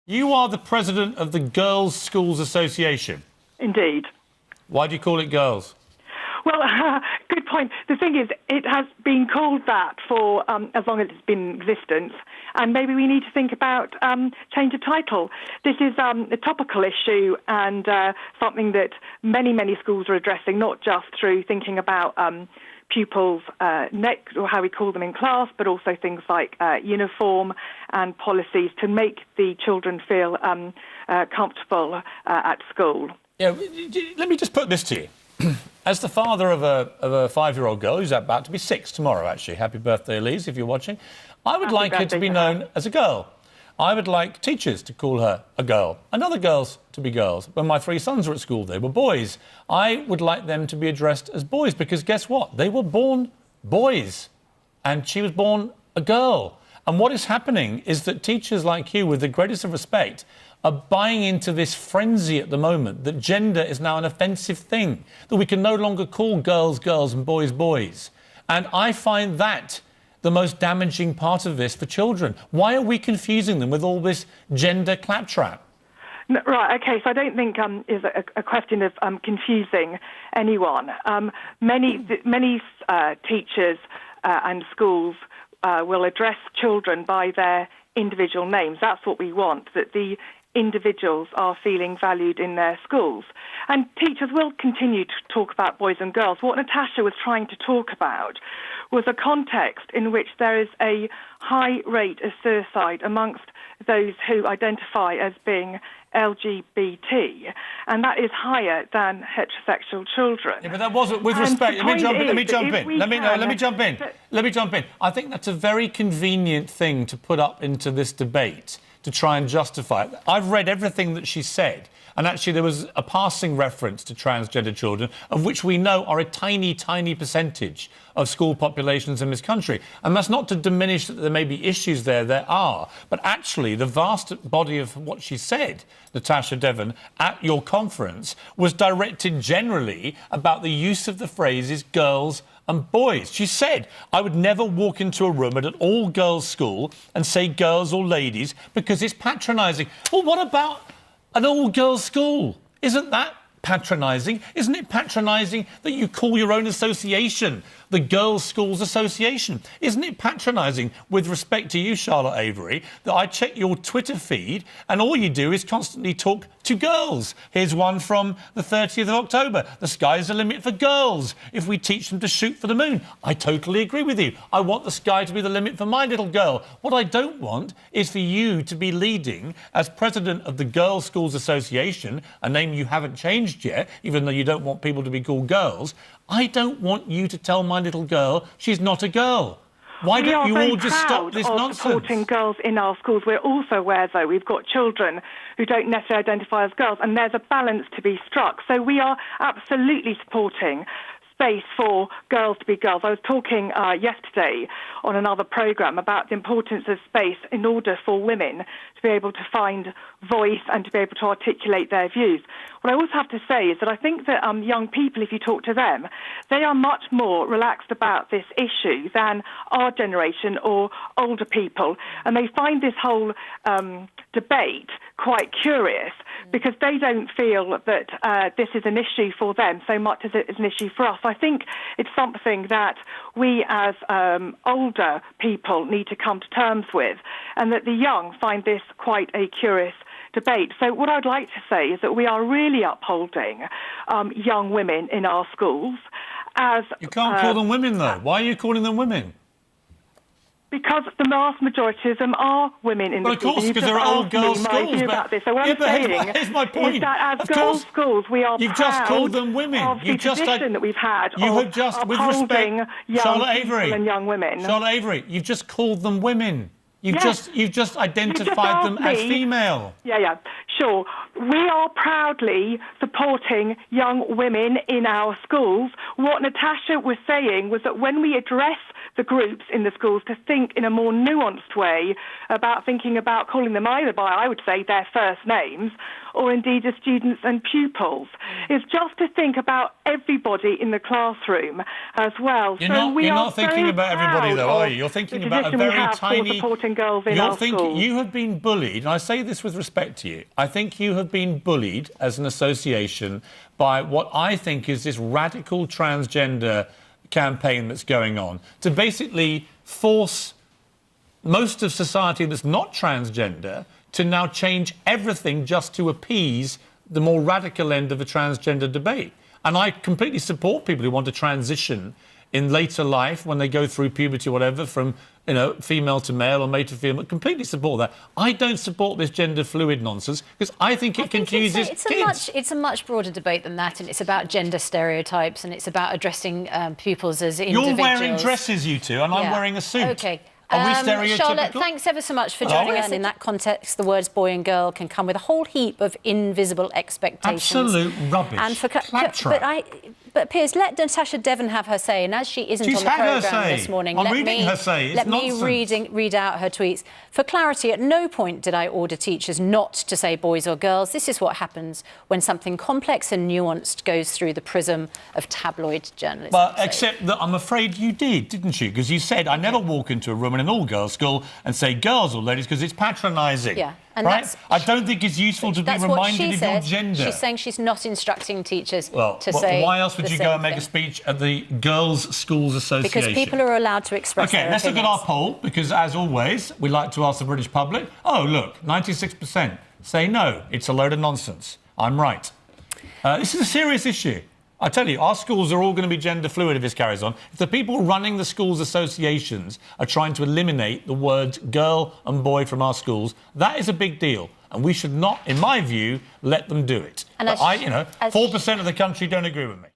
You are the president of the Girls' Schools Association. Indeed. Why do you call it girls? Well, good point. The thing is, it has been called that for as long as it's been in existence, and maybe we need to think about change of title. This is a topical issue and something that many schools are addressing, not just through thinking about pupils next, or how we call them in class, but also things like uniform and policies to make the children feel comfortable at school. Yeah, let me just put this to you. As the father of a 5-year-old girl who's about to be 6 tomorrow, actually, happy birthday, Elise, if you're watching, I would like her to be known as a girl. I would like teachers to call her a girl, and other girls to be girls. When my 3 sons were at school, they were boys. I would like them to be addressed as boys, because guess what? They were born boys, and she was born a girl. And what is happening is that teachers like you, with the greatest of respect, are buying into this frenzy at the moment that gender is now an offensive thing, that we can no longer call girls girls and boys boys. And I find that the most damaging part of this for children. Why are we confusing them with all this gender claptrap? No, right, OK, so I don't think is a question of confusing anyone. Many teachers and schools will address children by their individual names. That's what we want, that the individuals are feeling valued in their schools. And teachers will continue to talk about boys and girls. What Natasha was trying to talk about was a context in which there is a high rate of suicide amongst those who identify as being LGBT, and that is higher than heterosexual children. Yeah, but that wasn't, with respect, let me jump in. I think that's a very convenient thing to put up into this debate to try and justify it. I've read everything that she said, and actually there was a passing reference to transgender children, of which we know are a tiny percentage of school populations in this country. And that's not to diminish that there may be issues there are, but actually the vast body of what she said, Natasha Devon, at your conference was directed generally about the use of the phrases girls and boys. She said, I would never walk into a room at an all-girls school and say girls or ladies because it's patronising. Well, what about an all-girls school? Isn't that patronising? Isn't it patronising that you call your own association the Girls' Schools Association? Isn't it patronising, with respect to you, Charlotte Avery, that I check your Twitter feed and all you do is constantly talk to girls? Here's one from the 30th of October. The sky's the limit for girls if we teach them to shoot for the moon. I totally agree with you. I want the sky to be the limit for my little girl. What I don't want is for you to be leading as president of the Girls' Schools Association, a name you haven't changed yet, even though you don't want people to be called girls. I don't want you to tell my little girl she's not a girl. Why don't you all just stop this nonsense? We are supporting girls in our schools. We're also aware, though, we've got children who don't necessarily identify as girls, and there's a balance to be struck. So we are absolutely supporting space for girls to be girls. I was talking yesterday on another programme about the importance of space in order for women to be able to find voice and to be able to articulate their views. What I also have to say is that I think that young people, if you talk to them, they are much more relaxed about this issue than our generation or older people, and they find this whole debate quite curious because they don't feel that this is an issue for them so much as it is an issue for us. I think it's something that we as older people need to come to terms with, and that the young find this quite a curious debate. So what I'd like to say is that we are really upholding young women in our schools. As you can't call them women, though. Why are you calling them women? Because the vast majority of them are women in the schools. Well, of course, because they're all girls' schools. About this. So what I'm saying here's my point. Is that as girls' schools, we are You've just called them women. Of the tradition that we've had have just, with respect, young Charlotte Avery and young women. Charlotte Avery, you've just called them women. You've just identified them as female. Yeah, sure. We are proudly supporting young women in our schools. What Natasha was saying was that when we address the groups in the schools to think in a more nuanced way about thinking about calling them either by, I would say, their first names or indeed as students and pupils. It's just to think about everybody in the classroom as well. You're not thinking about everybody, though, are you? You're thinking about a very tiny... supporting girls in our schools. You have been bullied, and I say this with respect to you. I think you have been bullied as an association by what I think is this radical transgender campaign that's going on to basically force most of society that's not transgender to now change everything just to appease the more radical end of the transgender debate. And I completely support people who want to transition in later life when they go through puberty or whatever from, you know, female to male or male to female. Completely support that. I don't support this gender fluid nonsense because I think it confuses kids. It's a much broader debate than that, and it's about gender stereotypes and it's about addressing pupils as individuals. You're wearing dresses, you two, and I'm wearing a suit. OK. Are we stereotypical? Charlotte, thanks ever so much for joining us. In that context, the words boy and girl can come with a whole heap of invisible expectations. Absolute rubbish. And for but Piers, let Natasha Devon have her say, and as she isn't on the programme this morning, I'm reading her say. It's let nonsense. me read out her tweets. For clarity, at no point did I order teachers not to say boys or girls. This is what happens when something complex and nuanced goes through the prism of tabloid journalism. But except that I'm afraid you did, didn't you? Because you said, I never walk into a room in an all-girls school and say girls or ladies because it's patronising. Yeah. And right? I don't think it's useful to be reminded of your gender. She's saying she's not instructing teachers to say why else would you go and make a speech at the Girls' Schools Association? Because people are allowed to express their opinions. Let's look at our poll, because, as always, we like to ask the British public. Oh, look, 96% say no, it's a load of nonsense. I'm right. This is a serious issue. I tell you, our schools are all going to be gender fluid if this carries on. If the people running the schools associations are trying to eliminate the words girl and boy from our schools, that is a big deal. And we should not, in my view, let them do it. And 4% of the country don't agree with me.